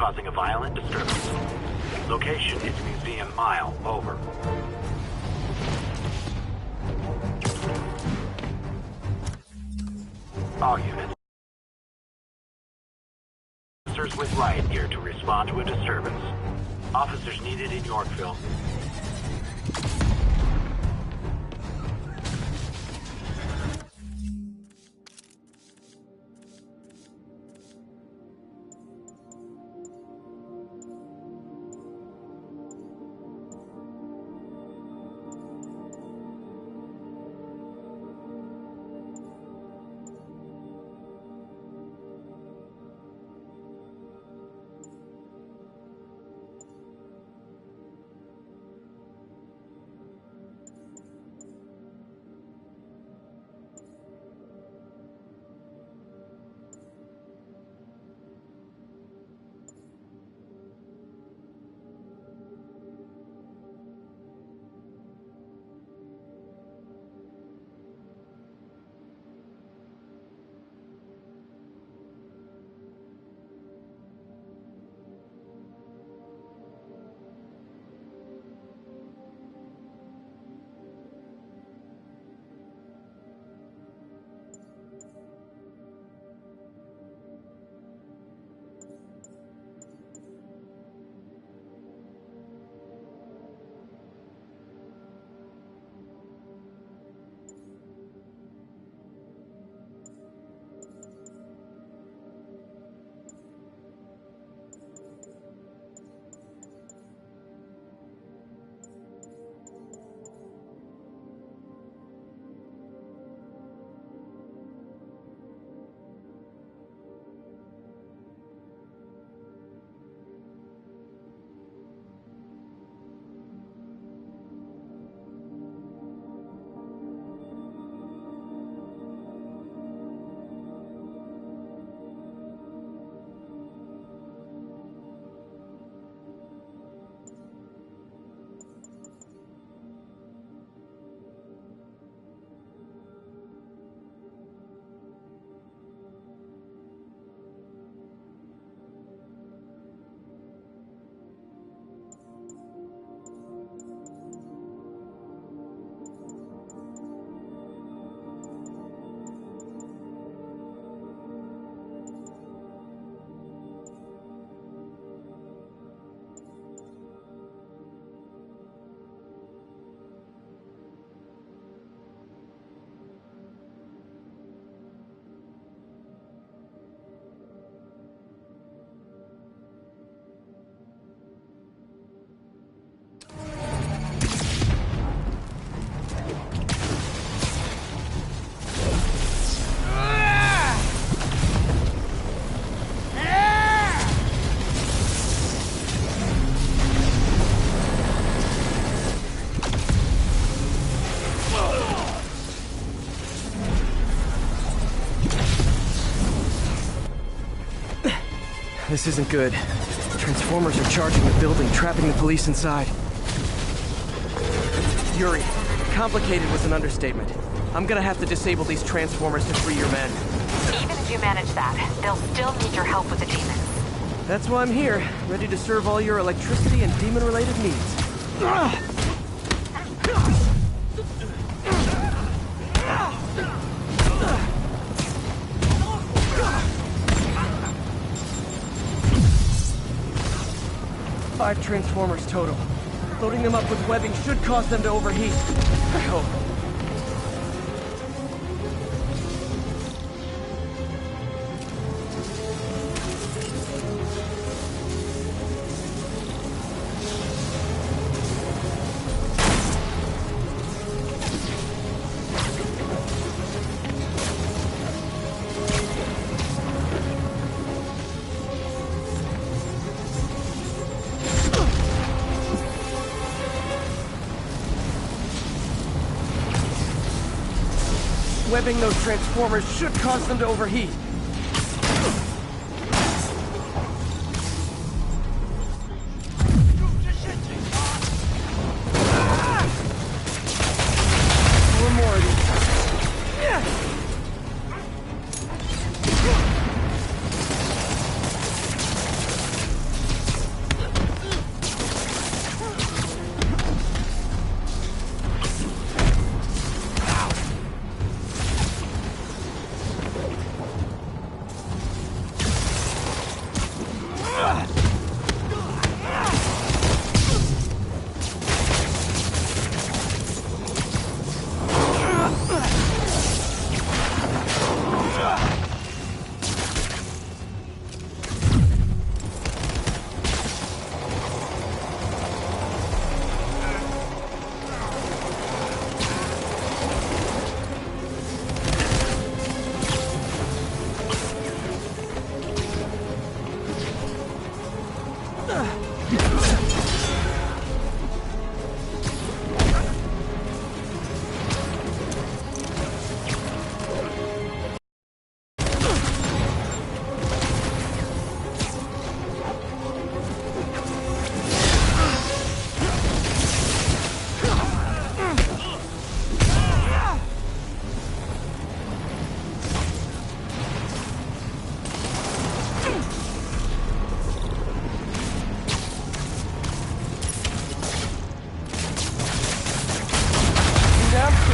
causing a violent disturbance. Location is Museum Mile. Over. All units. Officers with riot gear to respond to a disturbance. Officers needed in Yorkville. This isn't good. Transformers are charging the building, trapping the police inside. Yuri, complicated was an understatement. I'm gonna have to disable these transformers to free your men. Even if you manage that, they'll still need your help with the demons. That's why I'm here, ready to serve all your electricity and demon-related needs. 5 transformers total. Loading them up with webbing should cause them to overheat. I hope. Webbing those transformers should cause them to overheat. One more of these.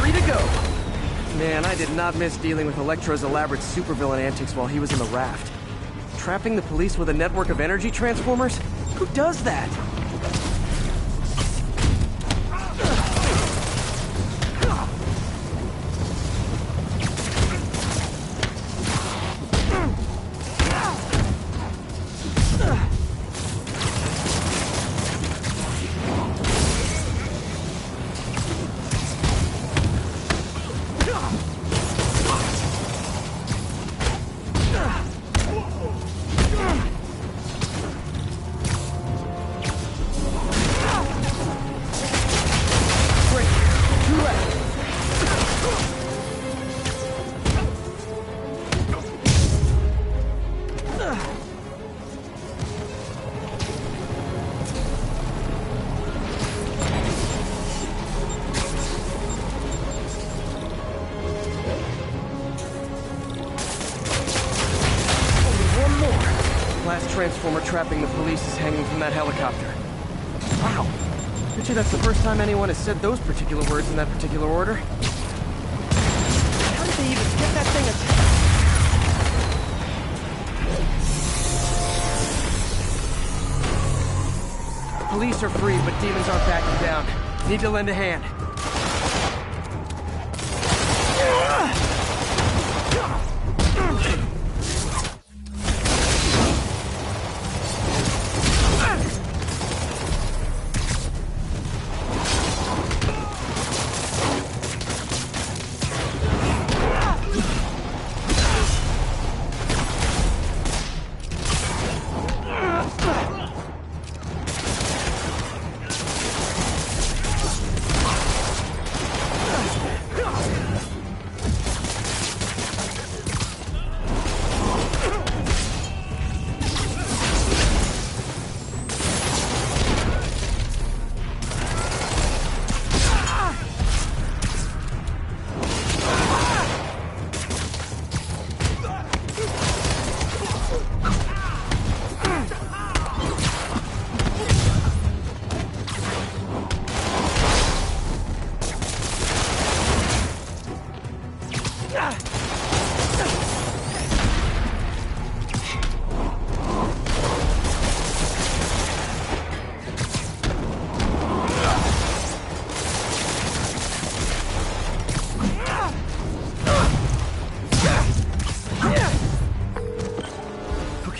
free to go. Man, I did not miss dealing with Electro's elaborate supervillain antics while he was in the raft. Trapping the police with a network of energy transformers? Who does that? Transformer trapping the police is hanging from that helicopter. Wow. Bet you that's the first time anyone has said those particular words in that particular order. How did they even get that thing attached? Police are free, but demons aren't backing down. Need to lend a hand.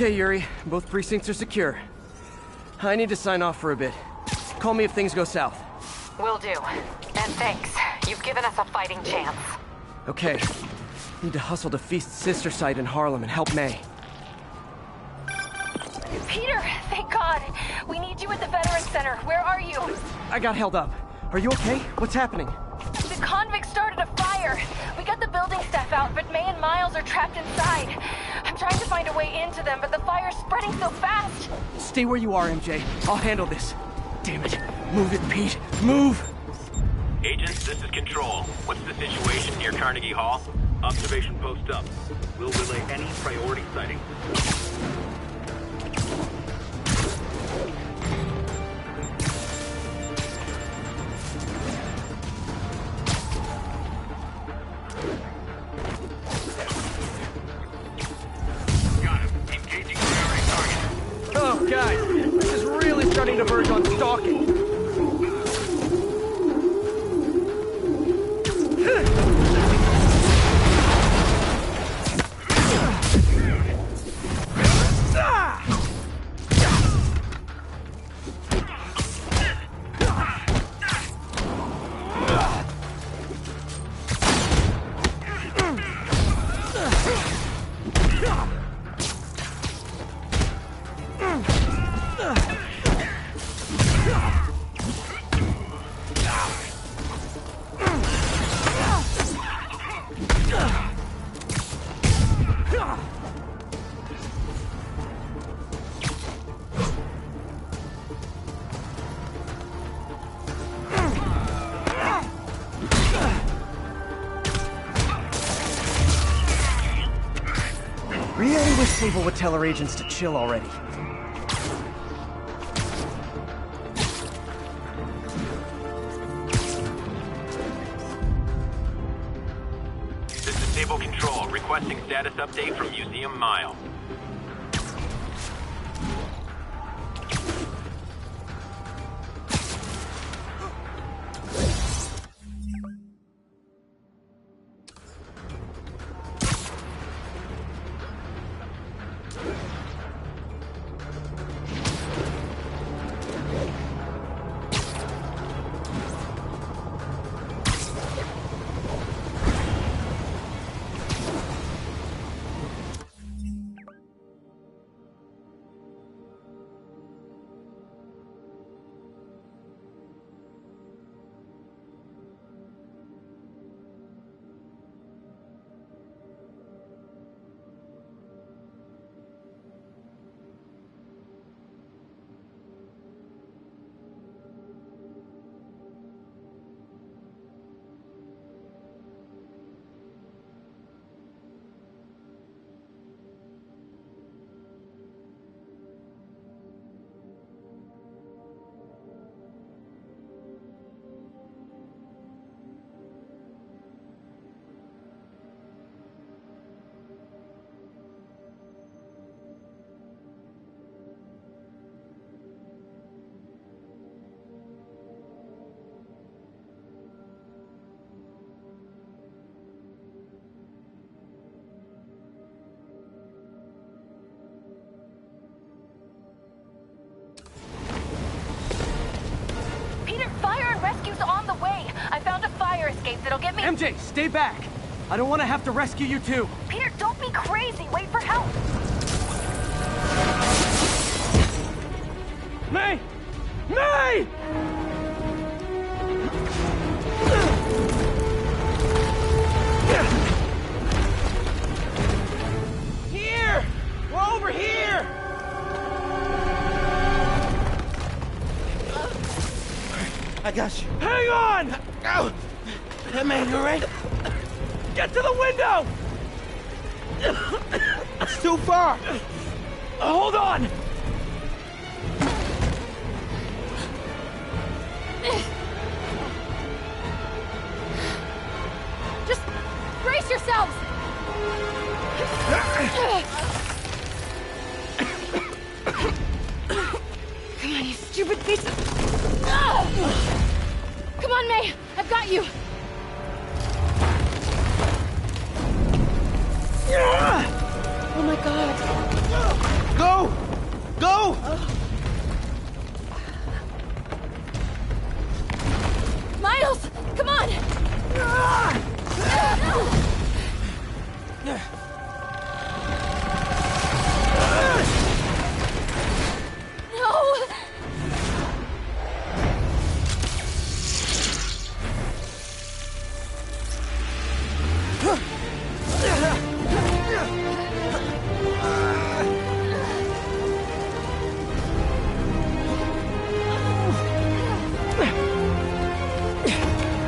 Okay, Yuri. Both precincts are secure. I need to sign off for a bit. Call me if things go south. Will do. And thanks. You've given us a fighting chance. Okay. Need to hustle to Feast's sister site in Harlem and help May. Peter, thank God. We need you at the Veterans Center. Where are you? I got held up. Are you okay? What's happening? The convicts started a fire. We got the building staff out, but May and Miles are trapped inside. I'm trying to find a way into them, but the fire's spreading so fast. Stay where you are, MJ. I'll handle this. Damn it. Move it, Pete. Move! Agents, this is Control. What's the situation near Carnegie Hall? Observation post up. We'll relay any priority sightings. Oh, guys, this is really starting to verge on stalking. Really wish Sable would tell her agents to chill already. Disable control. Requesting status update from Museum Mile. That'll get me. MJ, stay back. I don't want to have to rescue you too. Peter, don't be crazy. Wait for help. May! May! Here! We're over here! I got you. Hang on! Ow! Hey, man, you alright? Get to the window! It's too far. Hold on! Just brace yourselves! Come on, you stupid piece of... Come on, May! I've got you! Oh my god. Go! Go! Miles! Come on! No!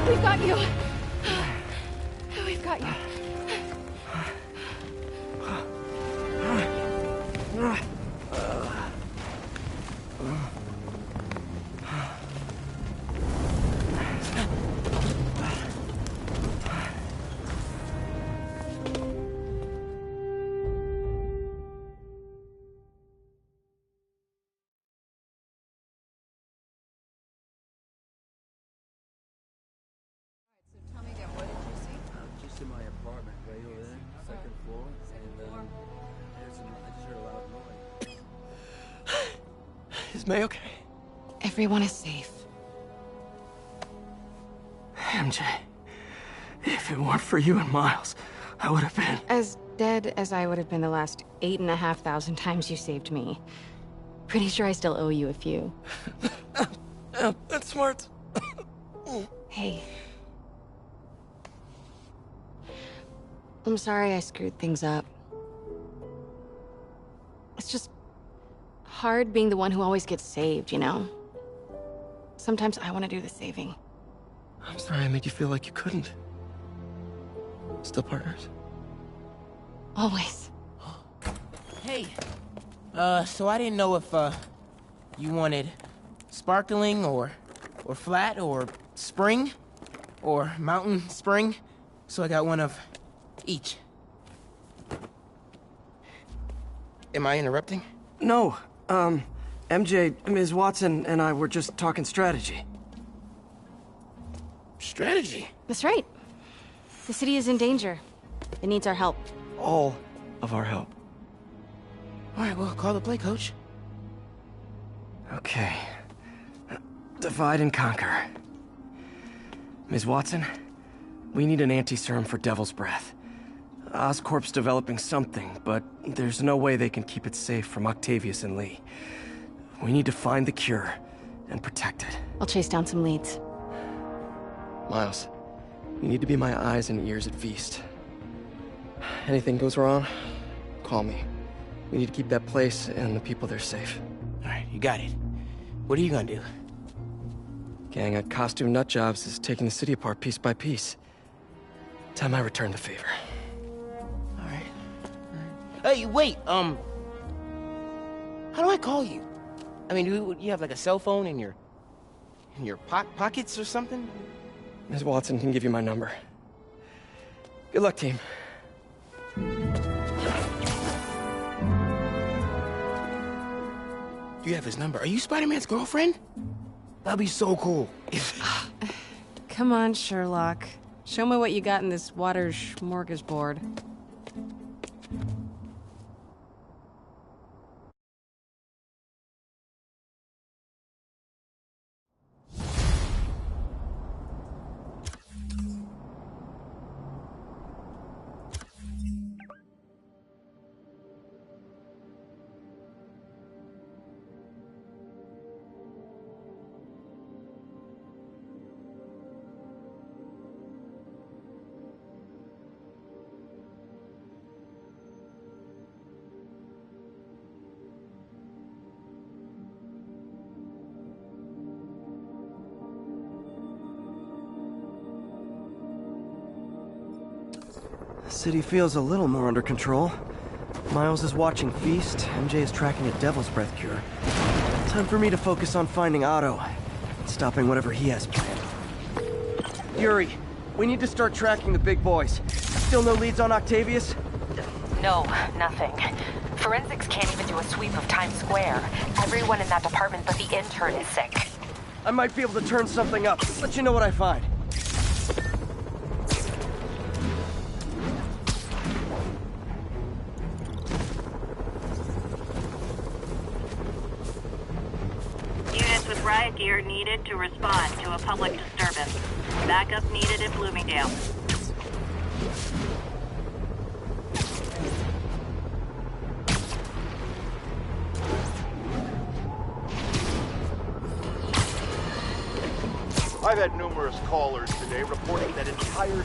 We've got you. We've got you. Just in my apartment, right over there, second floor, and I just heard a loud noise. Is May okay? Everyone is safe. MJ, if it weren't for you and Miles, I would have been... As dead as I would have been the last 8,500 times you saved me. Pretty sure I still owe you a few. That's smart. Hey. I'm sorry I screwed things up. It's just hard being the one who always gets saved, you know? Sometimes I want to do the saving. I'm sorry I made you feel like you couldn't. Still partners? Always. Hey, so I didn't know if, you wanted sparkling or flat or spring or mountain spring. So I got one of each. Am I interrupting? No, MJ, Ms. Watson, and I were just talking strategy. Strategy? That's right. The city is in danger. It needs our help. All of our help. All right, well, call the play, coach. Okay. Divide and conquer. Ms. Watson, we need an anti-serum for Devil's Breath. Oscorp's developing something, but there's no way they can keep it safe from Octavius and Lee. We need to find the cure and protect it. I'll chase down some leads. Miles, you need to be my eyes and ears at Feast. Anything goes wrong, call me. We need to keep that place and the people there safe. All right, you got it. What are you gonna do? Gang at Costume Nutjobs is taking the city apart piece by piece. Time I return the favor. All right. Hey, wait, how do I call you? I mean, you have like a cell phone in your pockets or something? Ms. Watson can give you my number. Good luck, team. You have his number. Are you Spider-Man's girlfriend? That'd be so cool. Come on, Sherlock. Show me what you got in this water smorgasbord. The city feels a little more under control. Miles is watching Feast, MJ is tracking a Devil's Breath cure. Time for me to focus on finding Otto, and stopping whatever he has planned. Yuri, we need to start tracking the big boys. Still no leads on Octavius? No, nothing. Forensics can't even do a sweep of Times Square. Everyone in that department but the intern is sick. I might be able to turn something up. Let you know what I find. Units with riot gear needed to respond to a public disturbance. Backup needed at Bloomingdale. I've had numerous callers today reporting that entire...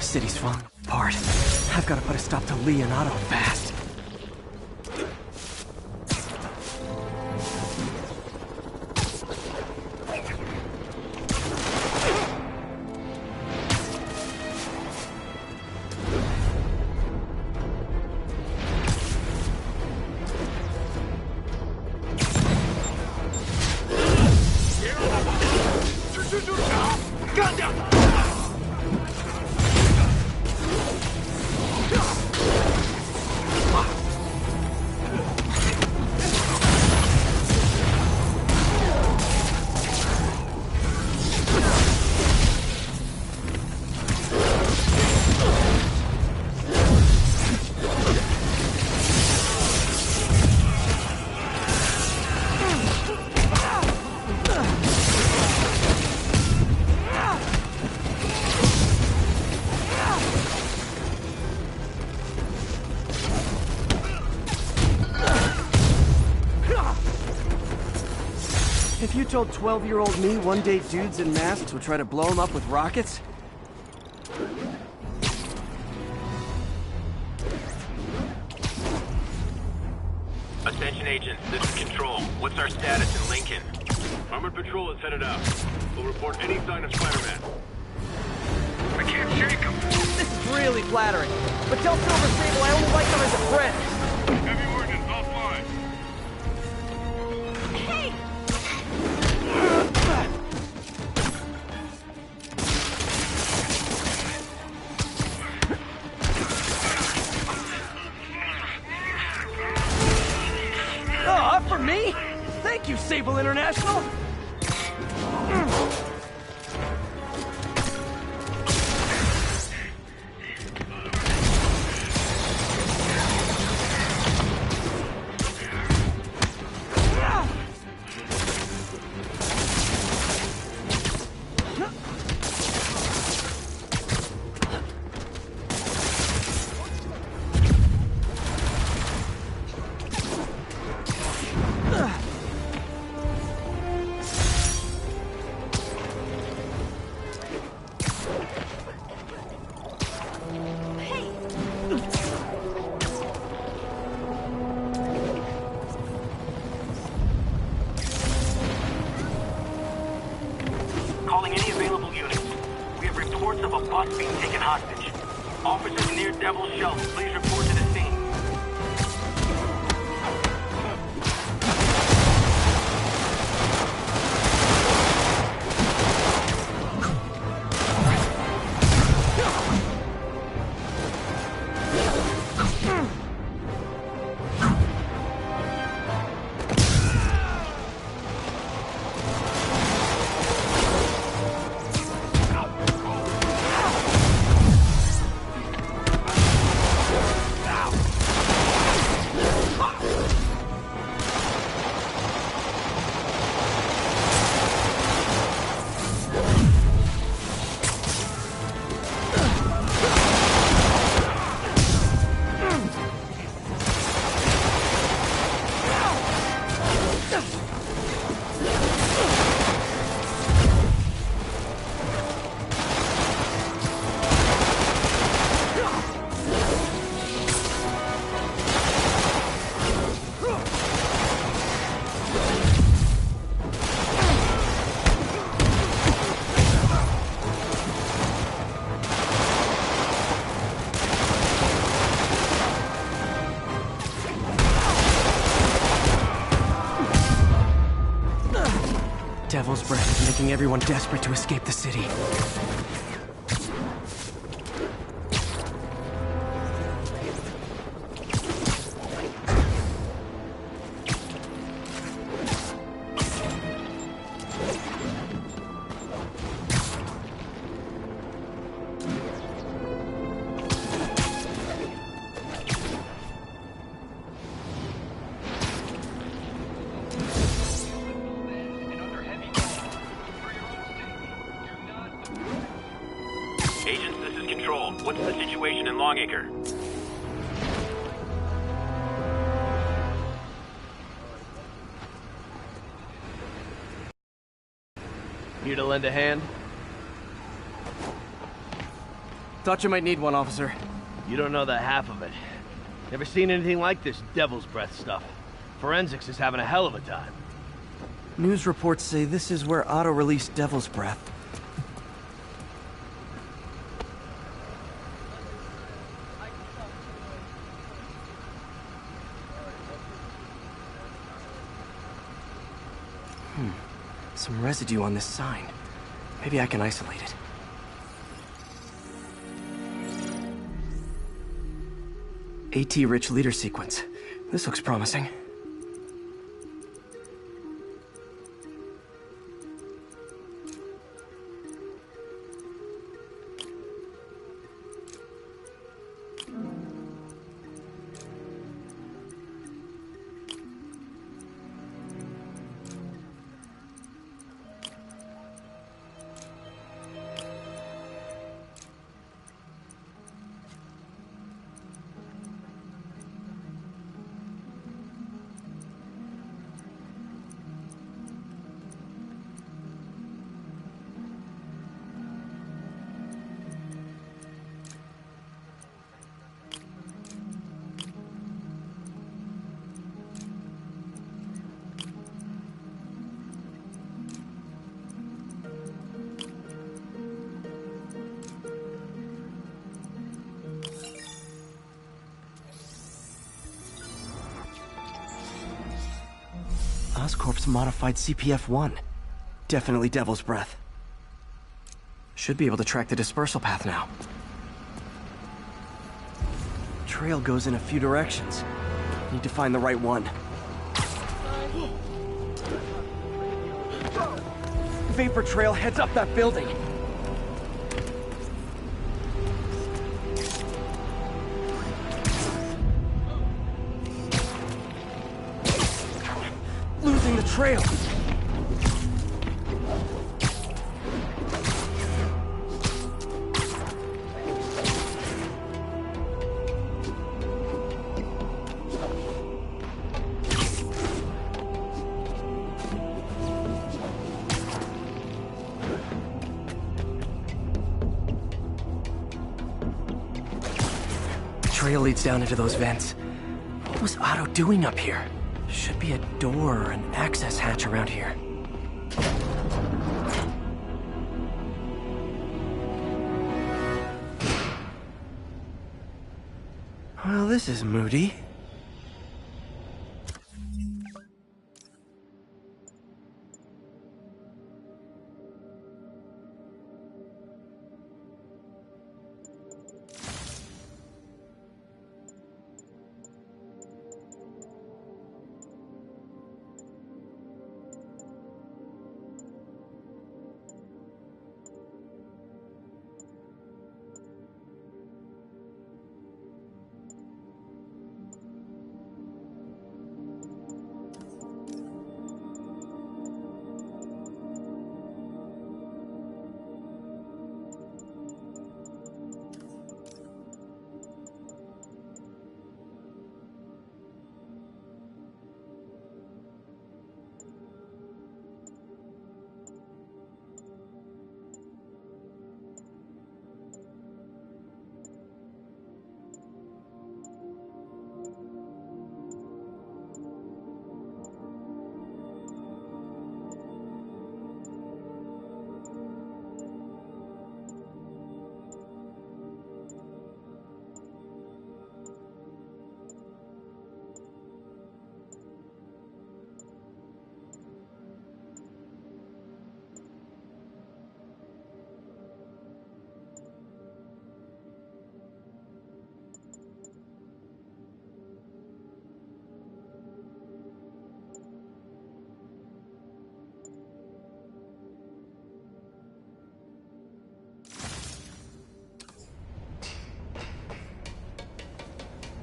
City's falling apart. I've got to put a stop to Lee and Otto fast. Gun down! If you told 12-year-old me one day dudes in masks would try to blow him up with rockets... Attention agents, this is Control. What's our status in Lincoln? Armored patrol is headed out. We'll report any sign of Spiderman. I can't shake him. This is really flattering. But tell Silver Sable I only like them as a friend. Heavy ordnance offline. Hey! Oh, up for me? Thank you, Sable International! Calling any available units. We have reports of a bus being taken hostage. Officers near Devil's Shelf, please report to the scene. Devil's Breath is making everyone desperate to escape the city. Agents, this is Control. What's the situation in Longacre? Here to lend a hand? Thought you might need one, officer. You don't know the half of it. Never seen anything like this Devil's Breath stuff. Forensics is having a hell of a time. News reports say this is where Otto released Devil's Breath. Some residue on this sign. Maybe I can isolate it. AT-rich leader sequence. This looks promising. Oscorp's modified CPF-1. Definitely Devil's Breath. Should be able to track the dispersal path now. Trail goes in a few directions. Need to find the right one. Vapor trail heads up that building. Losing the trail. Trail leads down into those vents. What was Otto doing up here? Should be a door or an access hatch around here. Well, this is moody.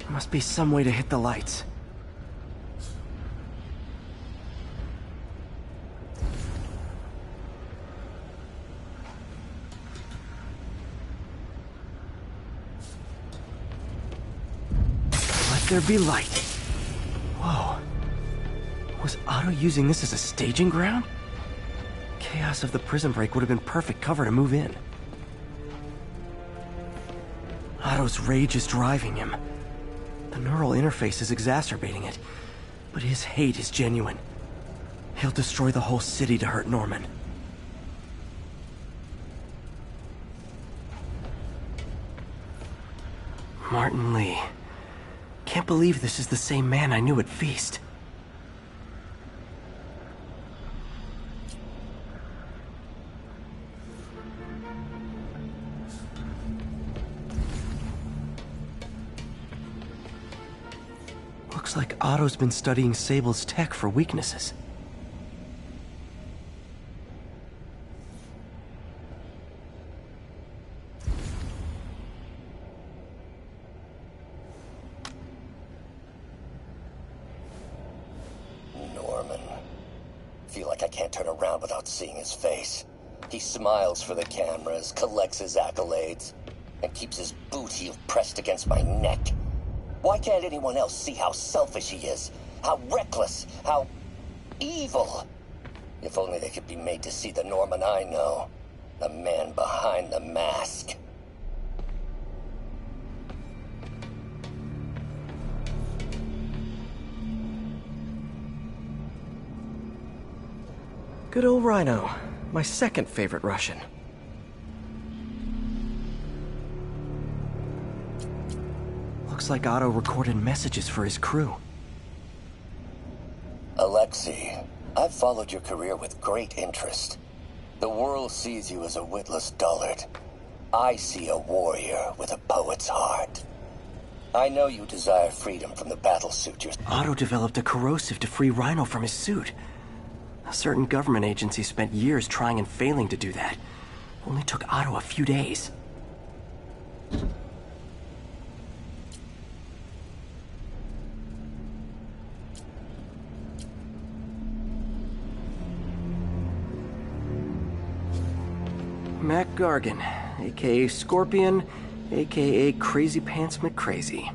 Must be some way to hit the lights. Let there be light. Whoa. Was Otto using this as a staging ground? Chaos of the prison break would have been perfect cover to move in. Otto's rage is driving him. The neural interface is exacerbating it, but his hate is genuine. He'll destroy the whole city to hurt Norman. Martin Lee. Can't believe this is the same man I knew at Feast. Looks like Otto's been studying Sable's tech for weaknesses. Norman. Feel like I can't turn around without seeing his face. He smiles for the cameras, collects his accolades, and keeps his boot heel pressed against my neck. Why can't anyone else see how selfish he is? How reckless? How evil? If only they could be made to see the Norman I know. The man behind the mask. Good old Rhino. My second favorite Russian. Looks like Otto recorded messages for his crew. Alexei, I've followed your career with great interest. The world sees you as a witless dullard. I see a warrior with a poet's heart. I know you desire freedom from the battlesuit you're... Otto developed a corrosive to free Rhino from his suit. A certain government agency spent years trying and failing to do that. Only took Otto a few days. Mac Gargan, aka Scorpion, aka Crazy Pants McCrazy.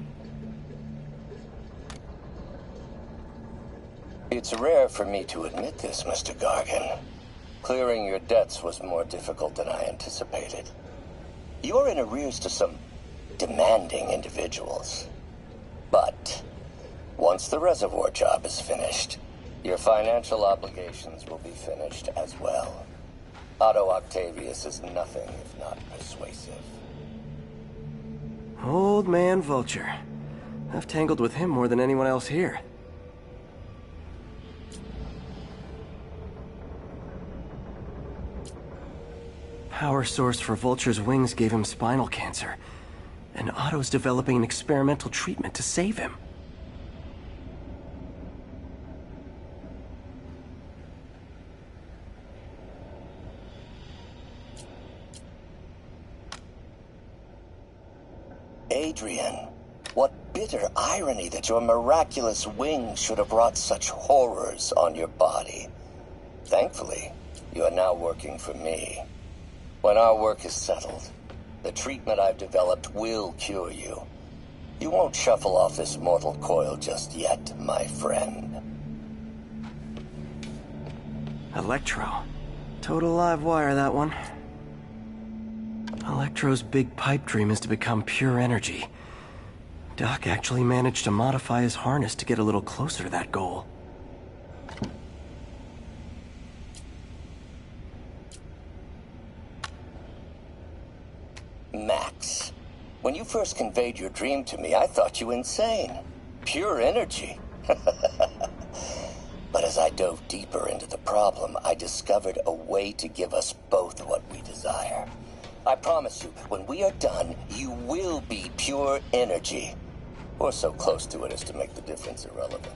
It's rare for me to admit this, Mr. Gargan. Clearing your debts was more difficult than I anticipated. You're in arrears to some demanding individuals. But once the reservoir job is finished, your financial obligations will be finished as well. Otto Octavius is nothing if not persuasive. Old man Vulture. I've tangled with him more than anyone else here. Power source for Vulture's wings gave him spinal cancer, and Otto's developing an experimental treatment to save him. Adrian, what bitter irony that your miraculous wings should have brought such horrors on your body. Thankfully, you are now working for me. When our work is settled, the treatment I've developed will cure you. You won't shuffle off this mortal coil just yet, my friend. Electro. Total live wire, that one. Electro's big pipe dream is to become pure energy. Doc actually managed to modify his harness to get a little closer to that goal. Max, when you first conveyed your dream to me, I thought you insane. Pure energy. But as I dove deeper into the problem, I discovered a way to give us both what we desire. I promise you, when we are done, you will be pure energy. Or so close to it as to make the difference irrelevant.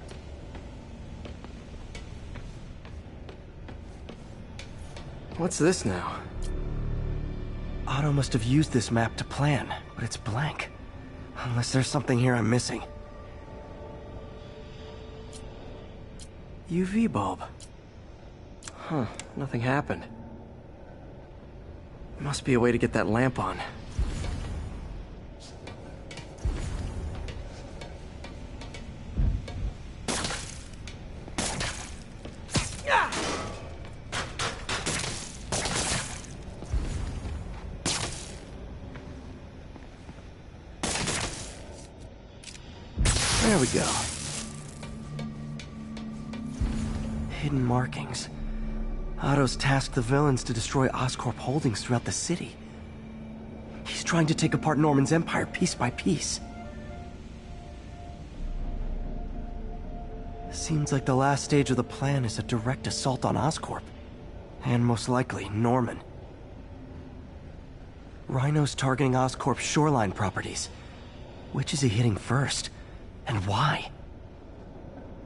What's this now? Otto must have used this map to plan, but it's blank. Unless there's something here I'm missing. UV bulb. Huh, nothing happened. Must be a way to get that lamp on. There we go. Hidden markings. Otto's tasked the villains to destroy Oscorp holdings throughout the city. He's trying to take apart Norman's empire piece by piece. Seems like the last stage of the plan is a direct assault on Oscorp. And most likely, Norman. Rhino's targeting Oscorp's shoreline properties. Which is he hitting first? And why?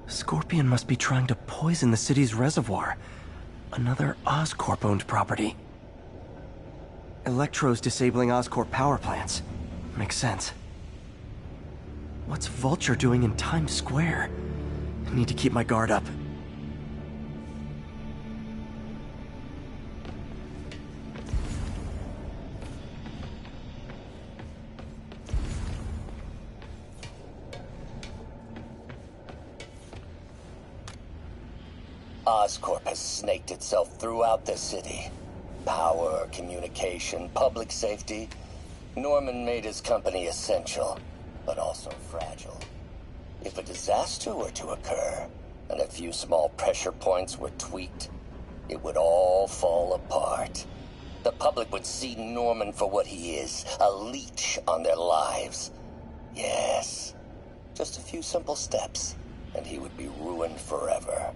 Scorpion must be trying to poison the city's reservoir. Another Oscorp-owned property. Electro's disabling Oscorp power plants. Makes sense. What's Vulture doing in Times Square? I need to keep my guard up. Oscorp has snaked itself throughout the city. Power, communication, public safety. Norman made his company essential, but also fragile. If a disaster were to occur, and a few small pressure points were tweaked, it would all fall apart. The public would see Norman for what he is, a leech on their lives. Yes, just a few simple steps, and he would be ruined forever.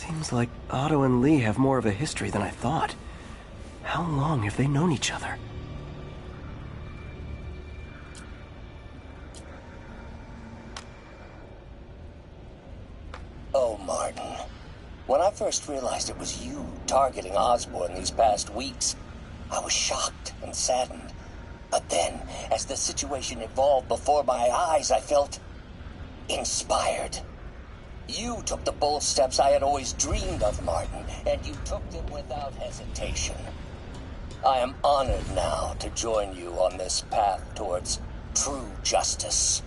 Seems like Otto and Lee have more of a history than I thought. How long have they known each other? Oh, Martin. When I first realized it was you targeting Osborn these past weeks, I was shocked and saddened. But then, as the situation evolved before my eyes, I felt inspired. You took the bold steps I had always dreamed of, Martin, and you took them without hesitation. I am honored now to join you on this path towards true justice.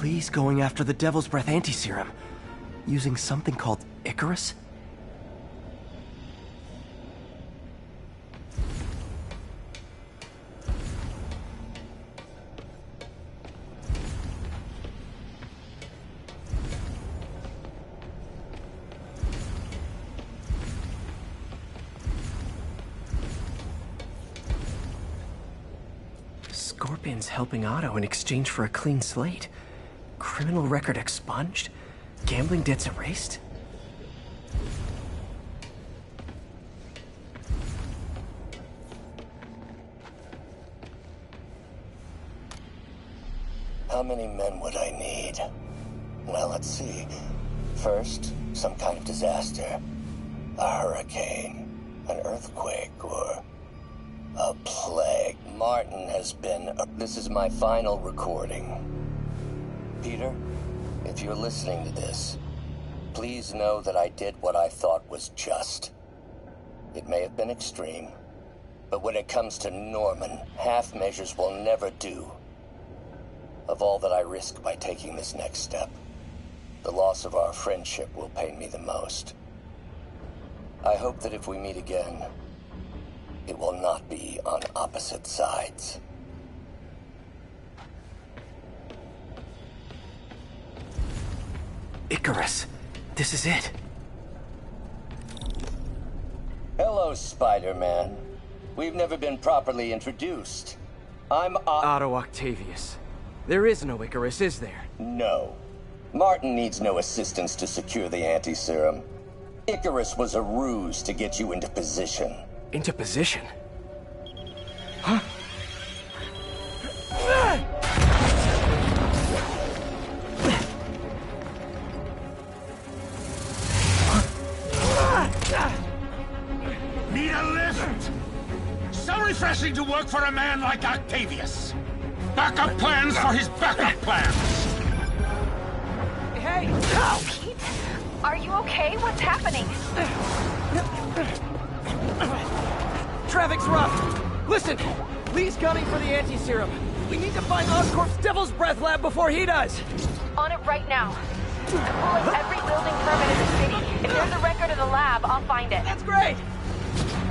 Lee's going after the Devil's Breath anti-serum, using something called Icarus? Scorpion's helping Otto in exchange for a clean slate. Criminal record expunged? Gambling debts erased? How many men would I need? Well, let's see. First, some kind of disaster. A hurricane, an earthquake, or a plague. Martin has been... This is my final recording. Peter, if you're listening to this, please know that I did what I thought was just. It may have been extreme, but when it comes to Norman, half measures will never do. Of all that I risk by taking this next step, the loss of our friendship will pain me the most. I hope that if we meet again, it will not be on opposite sides. Icarus, this is it. Hello, Spider-Man. We've never been properly introduced. I'm Otto Octavius. There is no Icarus, is there? No. Martin needs no assistance to secure the anti-serum. Icarus was a ruse to get you into position. Into position? Huh? Need a lift? So refreshing to work for a man like Octavius. Backup plans for his backup plans. Hey! Oh, Pete! Are you okay? What's happening? Traffic's rough. Listen, Lee's gunning for the anti-serum. We need to find Oscorp's Devil's Breath lab before he does. On it right now. I'm pulling every building permit in the city. If there's a record of the lab, I'll find it. That's great.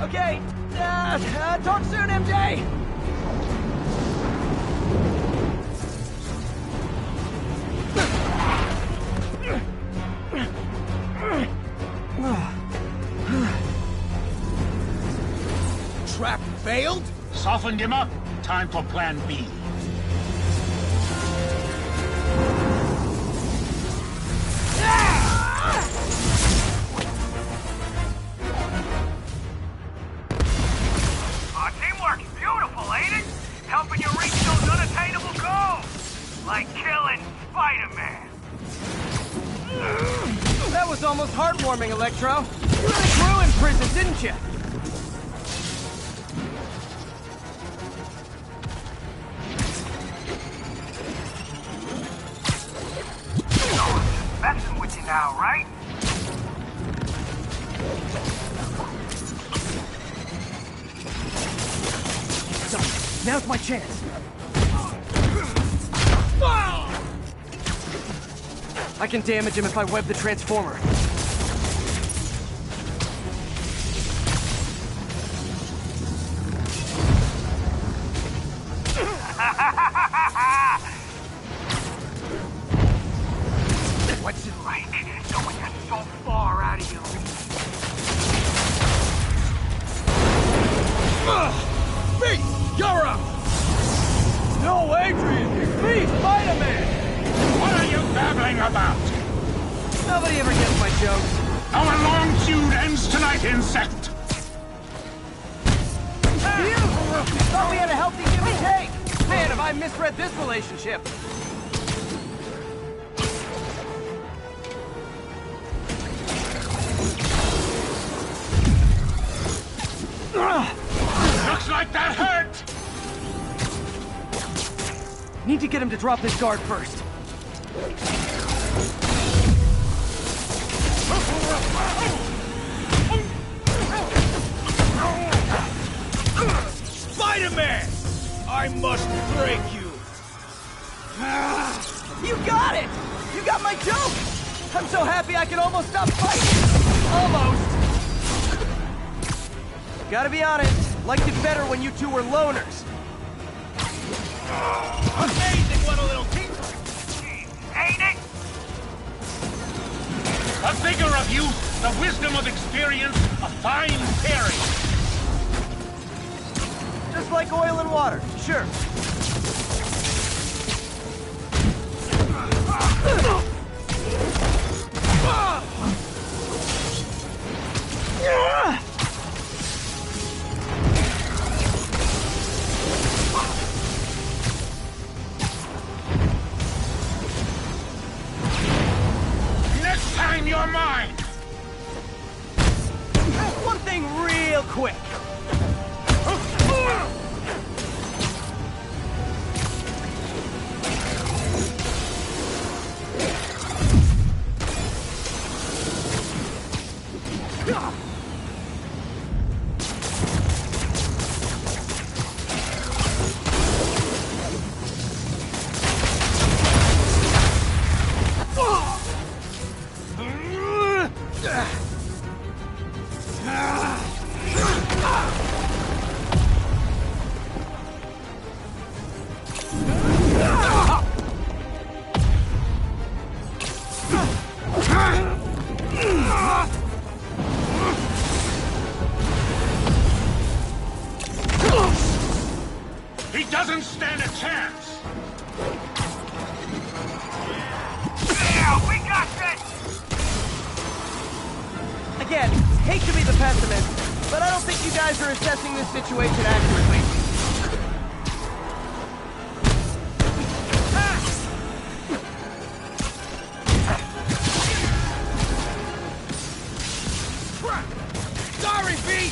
Okay, talk soon, MJ. Trap failed? Softened him up. Time for plan B. Teamwork's beautiful, ain't it? Helping you reach those unattainable goals. Like killing Spiderman. That was almost heartwarming, Electro. You really grew in prison, didn't you? Messing with you now, right? So, now's my chance. I can damage him if I web the transformer. What's it like knowing you're so far out of your reach? Me! You're up! No, Adrian! It's me, Spider-Man! What are you babbling about? Nobody ever gets my jokes. Our long feud ends tonight, insect! You! Thought we had a healthy give and take! Man, have I misread this relationship. Looks like that hurt! Need to get him to drop his guard first. Spider-Man! I must break you! You got it! You got my joke! I'm so happy I can almost stop fighting! Almost! Gotta be honest, liked it better when you two were loners. Amazing what a little team... Ain't it? The vigor of youth, the wisdom of experience, a fine pairing. Just like oil and water, sure. Next time you're mine! One thing real quick. He doesn't stand a chance! Yeah, we got this! Again, hate to be the pessimist, but I don't think you guys are assessing this situation accurately. Sorry, V!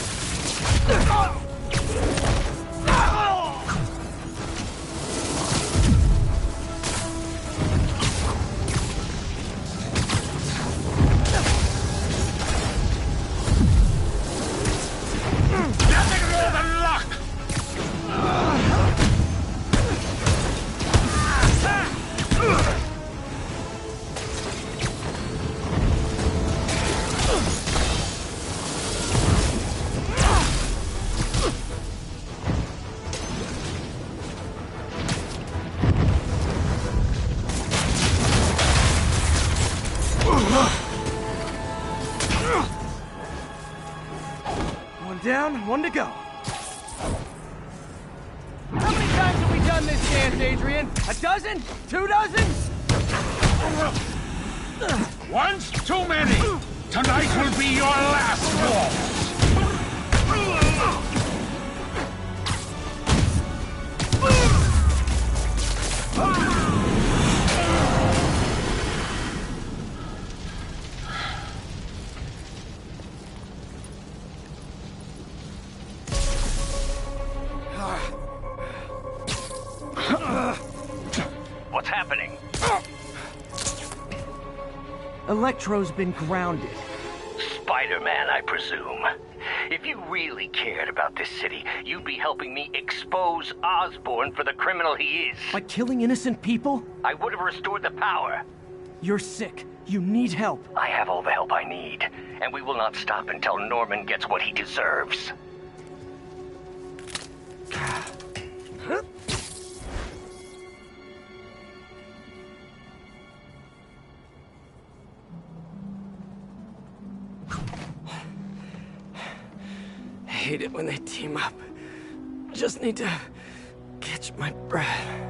one to go. How many times have we done this dance, Adrian? A dozen? 2 dozen? Once too many. Tonight will be your last waltz. What's happening? Electro's been grounded. Spider-Man, I presume. If you really cared about this city, you'd be helping me expose Osborn for the criminal he is. By killing innocent people? I would have restored the power. You're sick. You need help. I have all the help I need, and we will not stop until Norman gets what he deserves. I hate it when they team up. Just need to catch my breath.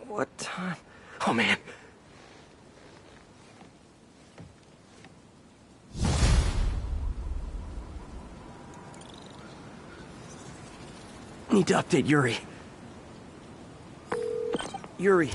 What time? Oh, man. Need to update Yuri. Yuri,